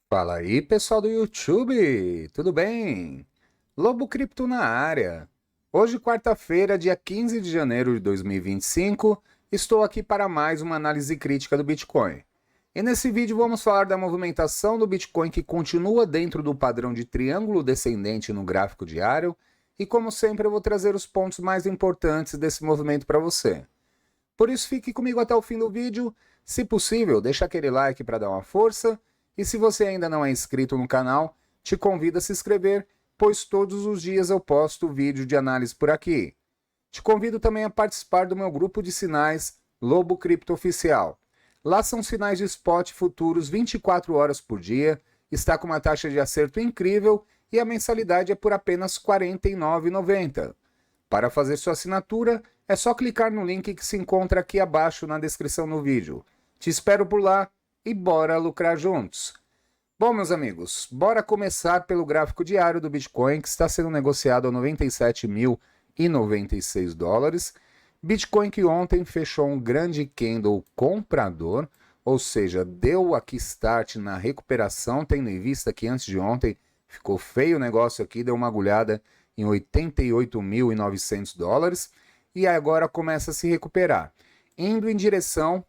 Fala aí, pessoal do YouTube, tudo bem? Lobo Cripto na área. Hoje, quarta-feira, dia 15 de janeiro de 2025, estou aqui para mais uma análise crítica do Bitcoin. E nesse vídeo vamos falar da movimentação do Bitcoin que continua dentro do padrão de triângulo descendente no gráfico diário e, como sempre, eu vou trazer os pontos mais importantes desse movimento para você. Por isso, fique comigo até o fim do vídeo. Se possível, deixa aquele like para dar uma força. E se você ainda não é inscrito no canal, te convido a se inscrever, pois todos os dias eu posto vídeo de análise por aqui. Te convido também a participar do meu grupo de sinais Lobo Cripto Oficial. Lá são sinais de spot futuros 24 horas por dia, está com uma taxa de acerto incrível e a mensalidade é por apenas R$ 49,90. Para fazer sua assinatura, é só clicar no link que se encontra aqui abaixo na descrição do vídeo. Te espero por lá e bora lucrar juntos. Bom, meus amigos, bora começar pelo gráfico diário do Bitcoin, que está sendo negociado a 97.096 dólares. Bitcoin que ontem fechou um grande candle comprador, ou seja, deu aqui start na recuperação, tendo em vista que antes de ontem ficou feio o negócio aqui, deu uma agulhada em 88.900 dólares e agora começa a se recuperar, indo em direção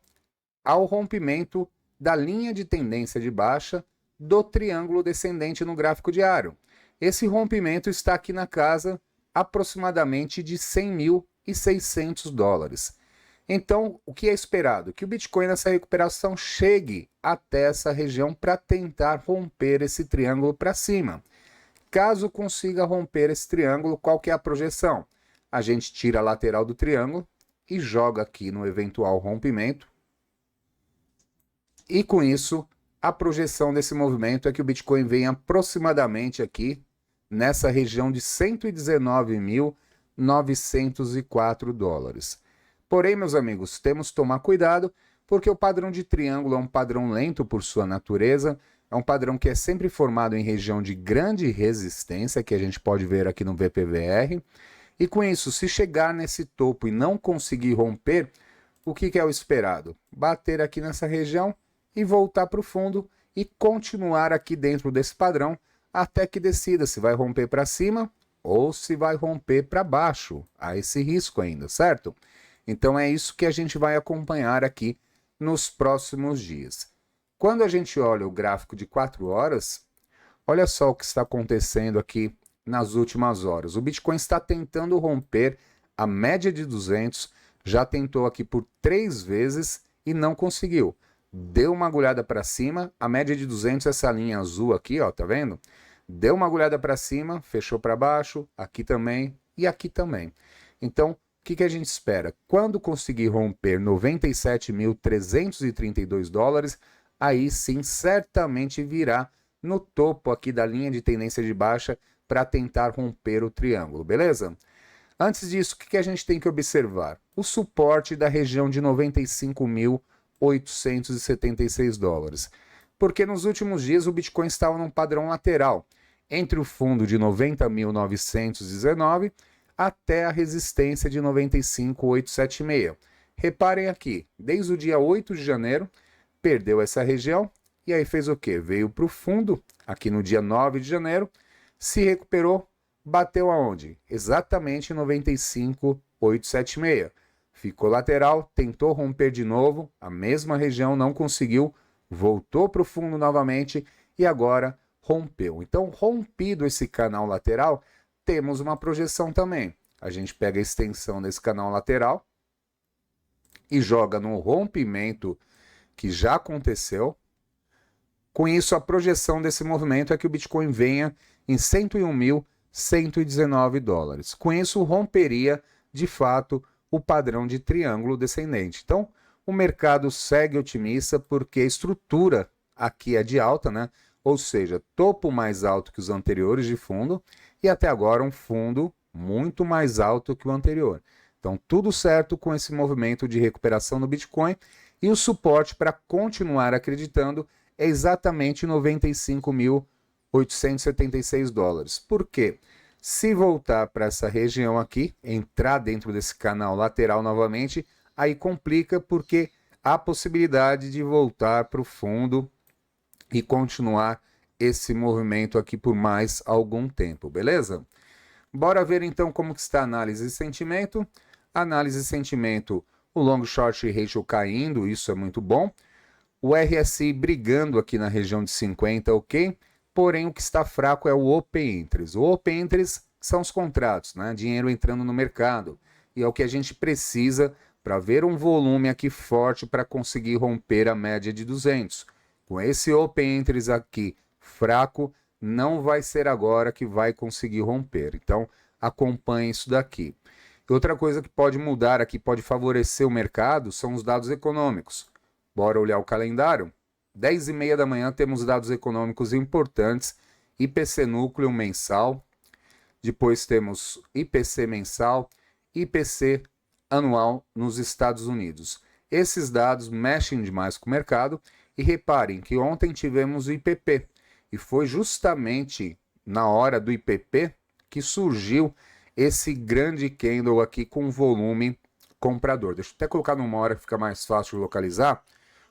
ao rompimento da linha de tendência de baixa do triângulo descendente no gráfico diário. Esse rompimento está aqui na casa aproximadamente de 100.600 dólares. Então, o que é esperado? Que o Bitcoin nessa recuperação chegue até essa região para tentar romper esse triângulo para cima. Caso consiga romper esse triângulo, qual que é a projeção? A gente tira a lateral do triângulo e joga aqui no eventual rompimento. E com isso, a projeção desse movimento é que o Bitcoin venha aproximadamente aqui nessa região de 119.904 dólares. Porém, meus amigos, temos que tomar cuidado porque o padrão de triângulo é um padrão lento por sua natureza, é um padrão que é sempre formado em região de grande resistência, que a gente pode ver aqui no VPVR. E com isso, se chegar nesse topo e não conseguir romper, o que é o esperado? Bater aqui nessa região e voltar para o fundo e continuar aqui dentro desse padrão até que decida se vai romper para cima ou se vai romper para baixo. Há esse risco ainda, certo? Então é isso que a gente vai acompanhar aqui nos próximos dias. Quando a gente olha o gráfico de 4 horas, olha só o que está acontecendo aqui nas últimas horas. O Bitcoin está tentando romper a média de 200, já tentou aqui por 3 vezes e não conseguiu. Deu uma agulhada para cima, a média de 200 essa linha azul aqui, ó, tá vendo? Deu uma agulhada para cima, fechou para baixo, aqui também e aqui também. Então, o que a gente espera? Quando conseguir romper 97.332 dólares, aí sim certamente virá no topo aqui da linha de tendência de baixa para tentar romper o triângulo, beleza? Antes disso, o que a gente tem que observar? O suporte da região de 95.876 dólares. Porque nos últimos dias o Bitcoin estava num padrão lateral, entre o fundo de 90.919 até a resistência de 95.876. Reparem aqui, desde o dia 8 de janeiro, perdeu essa região e aí fez o quê? Veio para o fundo, aqui no dia 9 de janeiro, se recuperou, bateu aonde? Exatamente 95.876. Ficou lateral, tentou romper de novo, a mesma região não conseguiu, voltou para o fundo novamente e agora rompeu. Então, rompido esse canal lateral, temos uma projeção também. A gente pega a extensão desse canal lateral e joga no rompimento que já aconteceu. Com isso, a projeção desse movimento é que o Bitcoin venha em 101.119 dólares. Com isso, romperia, de fato, o padrão de triângulo descendente. Então, o mercado segue otimista porque a estrutura aqui é de alta, né? Ou seja, topo mais alto que os anteriores de fundo e até agora um fundo muito mais alto que o anterior. Então, tudo certo com esse movimento de recuperação do Bitcoin e o suporte para continuar acreditando é exatamente 95.876 dólares. Por quê? Se voltar para essa região aqui, entrar dentro desse canal lateral novamente, aí complica porque há possibilidade de voltar para o fundo e continuar esse movimento aqui por mais algum tempo, beleza? Bora ver então como que está a análise e sentimento. Análise e sentimento, o long short ratio caindo, isso é muito bom. O RSI brigando aqui na região de 50, ok? Porém, o que está fraco é o Open Interest. O Open Interest são os contratos, né? Dinheiro entrando no mercado. E é o que a gente precisa para ver um volume aqui forte para conseguir romper a média de 200. Com esse Open Interest aqui fraco, não vai ser agora que vai conseguir romper. Então, acompanhe isso daqui. Outra coisa que pode mudar aqui, pode favorecer o mercado, são os dados econômicos. Bora olhar o calendário? 10h30 da manhã temos dados econômicos importantes, IPC núcleo mensal, depois temos IPC mensal, IPC anual nos Estados Unidos. Esses dados mexem demais com o mercado e reparem que ontem tivemos o IPP e foi justamente na hora do IPP que surgiu esse grande candle aqui com volume comprador. Deixa eu até colocar numa hora que fica mais fácil de localizar.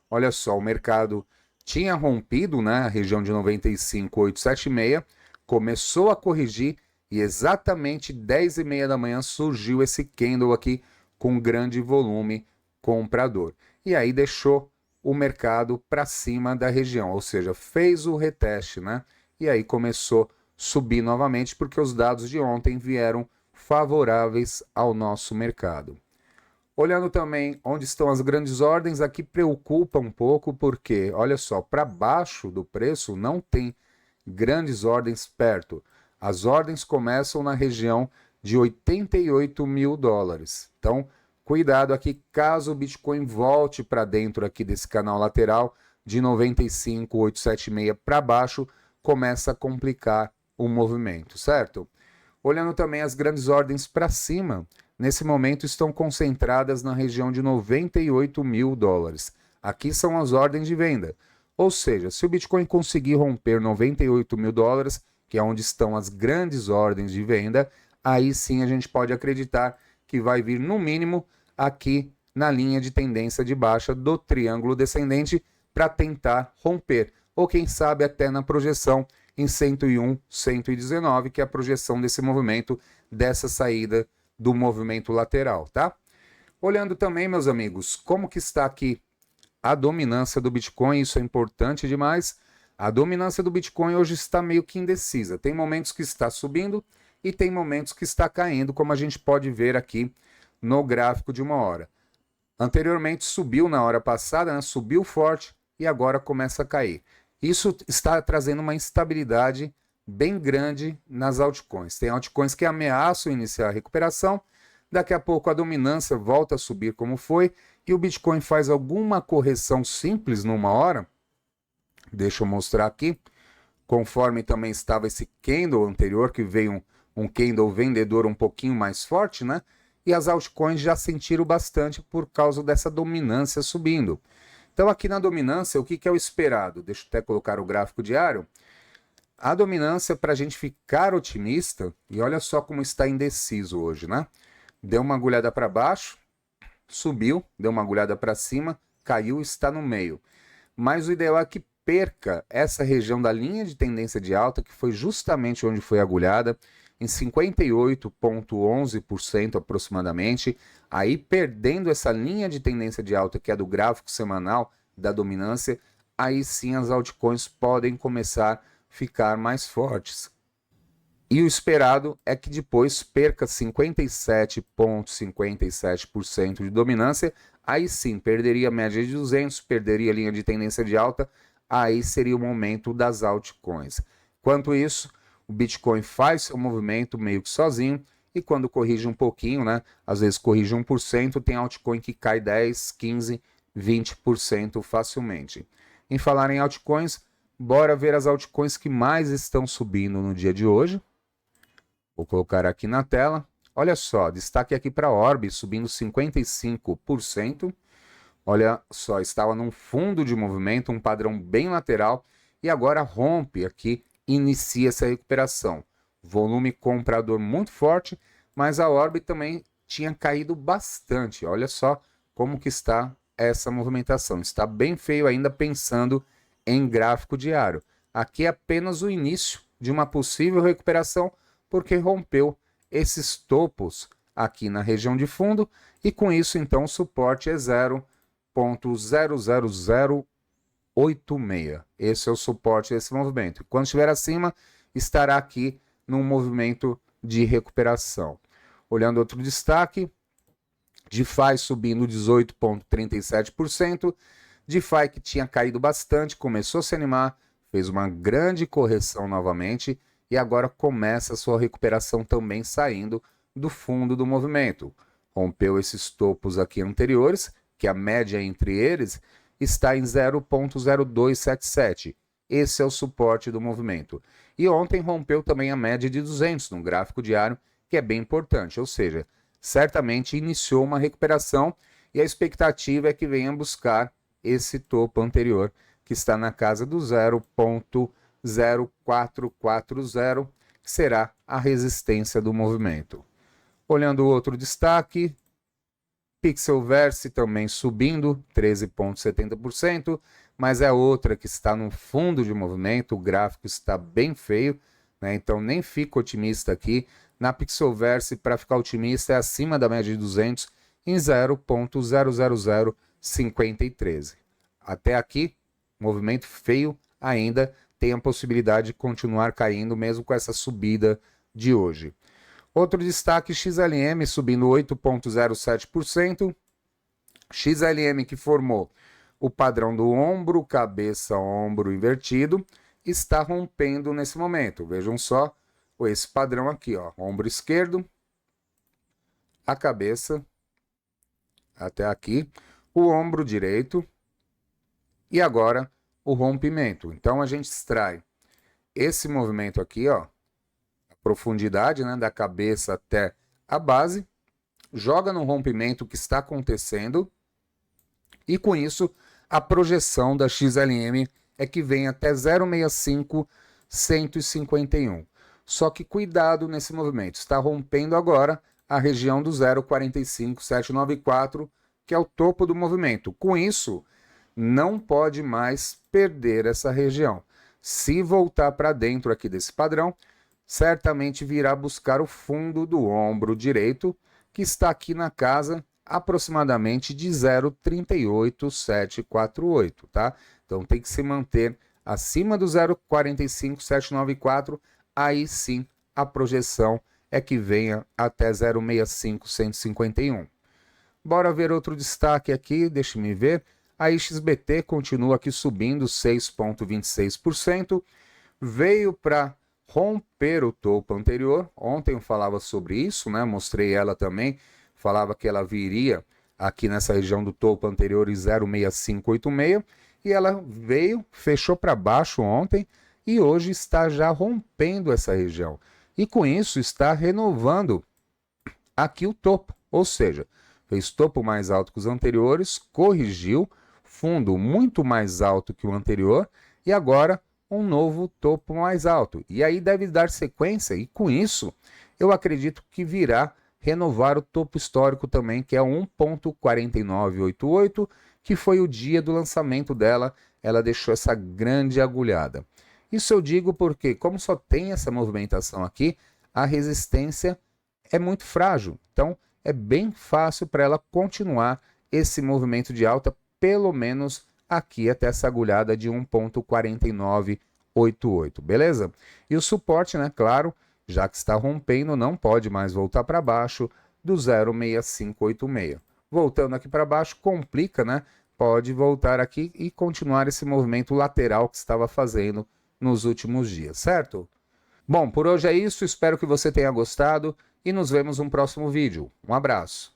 Olha só, o mercado tinha rompido, né, a região de 95,876, começou a corrigir e exatamente 10h30 da manhã surgiu esse candle aqui com grande volume comprador. E aí deixou o mercado para cima da região, ou seja, fez o reteste, né? E aí começou a subir novamente porque os dados de ontem vieram favoráveis ao nosso mercado. Olhando também onde estão as grandes ordens, aqui preocupa um pouco porque, olha só, para baixo do preço não tem grandes ordens perto. As ordens começam na região de 88 mil dólares. Então, cuidado aqui caso o Bitcoin volte para dentro aqui desse canal lateral de 95,876 para baixo, começa a complicar o movimento, certo? Olhando também as grandes ordens para cima, nesse momento estão concentradas na região de 98 mil dólares. Aqui são as ordens de venda. Ou seja, se o Bitcoin conseguir romper 98 mil dólares, que é onde estão as grandes ordens de venda, aí sim a gente pode acreditar que vai vir no mínimo aqui na linha de tendência de baixa do triângulo descendente para tentar romper. Ou quem sabe até na projeção em 101, 119, que é a projeção desse movimento, dessa saída do movimento lateral, tá? Olhando também, meus amigos, como que está aqui a dominância do Bitcoin, isso é importante demais. A dominância do Bitcoin hoje está meio que indecisa. Tem momentos que está subindo e tem momentos que está caindo, como a gente pode ver aqui no gráfico de uma hora. Anteriormente subiu na hora passada, né? Subiu forte e agora começa a cair. Isso está trazendo uma instabilidade bem grande nas altcoins. Tem altcoins que ameaçam iniciar a recuperação, daqui a pouco a dominância volta a subir como foi, e o Bitcoin faz alguma correção simples numa hora. Deixa eu mostrar aqui, conforme também estava esse candle anterior, que veio um candle vendedor um pouquinho mais forte, né? E as altcoins já sentiram bastante por causa dessa dominância subindo. Então aqui na dominância, o que é o esperado? Deixa eu até colocar o gráfico diário. A dominância, para a gente ficar otimista, e olha só como está indeciso hoje, né? Deu uma agulhada para baixo, subiu, deu uma agulhada para cima, caiu e está no meio. Mas o ideal é que perca essa região da linha de tendência de alta, que foi justamente onde foi agulhada, em 58,11% aproximadamente, aí perdendo essa linha de tendência de alta, que é do gráfico semanal da dominância, aí sim as altcoins podem começar a ficar mais fortes. E o esperado é que depois perca 57,57% de dominância, aí sim perderia a média de 200, perderia a linha de tendência de alta, aí seria o momento das altcoins. Quanto isso, o Bitcoin faz seu movimento meio que sozinho, e quando corrige um pouquinho, né, às vezes corrige 1%, tem altcoin que cai 10, 15, 20% facilmente. Em falar em altcoins, bora ver as altcoins que mais estão subindo no dia de hoje. Vou colocar aqui na tela. Olha só, destaque aqui para a Orb, subindo 55%. Olha só, estava num fundo de movimento, um padrão bem lateral, e agora rompe aqui, inicia essa recuperação. Volume comprador muito forte, mas a Orb também tinha caído bastante. Olha só como que está essa movimentação. Está bem feio ainda pensando em gráfico diário. Aqui é apenas o início de uma possível recuperação, porque rompeu esses topos aqui na região de fundo, e com isso, então, o suporte é 0,00086. Esse é o suporte desse movimento. Quando estiver acima, estará aqui num movimento de recuperação. Olhando outro destaque, DeFi subindo 18,37%. DeFi que tinha caído bastante, começou a se animar, fez uma grande correção novamente e agora começa a sua recuperação também saindo do fundo do movimento. Rompeu esses topos aqui anteriores, que a média entre eles está em 0,0277. Esse é o suporte do movimento. E ontem rompeu também a média de 200 no gráfico diário, que é bem importante, ou seja, certamente iniciou uma recuperação e a expectativa é que venha buscar esse topo anterior, que está na casa do 0,0440, que será a resistência do movimento. Olhando o outro destaque, Pixelverse também subindo 13,70%, mas é outra que está no fundo de movimento, o gráfico está bem feio, né? Então nem fico otimista aqui. Na Pixelverse, para ficar otimista, é acima da média de 200 em 0,00053. Até aqui, movimento feio ainda, tem a possibilidade de continuar caindo mesmo com essa subida de hoje. Outro destaque, XLM subindo 8,07%. XLM que formou o padrão do ombro, cabeça, ombro invertido, está rompendo nesse momento. Vejam só esse padrão aqui, ó, ombro esquerdo, a cabeça até aqui, o ombro direito e agora o rompimento. Então a gente extrai esse movimento aqui, ó, a profundidade, né, da cabeça até a base, joga no rompimento que está acontecendo e com isso a projeção da XLM é que vem até 0,65151. Só que cuidado nesse movimento, está rompendo agora a região do 0,45794, que é o topo do movimento. Com isso, não pode mais perder essa região. Se voltar para dentro aqui desse padrão, certamente virá buscar o fundo do ombro direito, que está aqui na casa aproximadamente de 0,38748, tá? Então tem que se manter acima do 0,45794, aí sim a projeção é que venha até 0,65151. Bora ver outro destaque aqui, deixe-me ver. A XBT continua aqui subindo 6,26%, veio para romper o topo anterior. Ontem eu falava sobre isso, né? Mostrei ela também, falava que ela viria aqui nessa região do topo anterior em 0,6586 e ela veio, fechou para baixo ontem e hoje está já rompendo essa região. E com isso está renovando aqui o topo, ou seja, fez topo mais alto que os anteriores, corrigiu, fundo muito mais alto que o anterior e agora um novo topo mais alto. E aí deve dar sequência e com isso eu acredito que virá renovar o topo histórico também, que é 1,4988, que foi o dia do lançamento dela, ela deixou essa grande agulhada. Isso eu digo porque, como só tem essa movimentação aqui, a resistência é muito frágil. Então, é bem fácil para ela continuar esse movimento de alta, pelo menos aqui até essa agulhada de 1,4988, beleza? E o suporte, né, claro, já que está rompendo, não pode mais voltar para baixo do 0,6586. Voltando aqui para baixo, complica, né? Pode voltar aqui e continuar esse movimento lateral que estava fazendo nos últimos dias, certo? Bom, por hoje é isso, espero que você tenha gostado e nos vemos no próximo vídeo. Um abraço!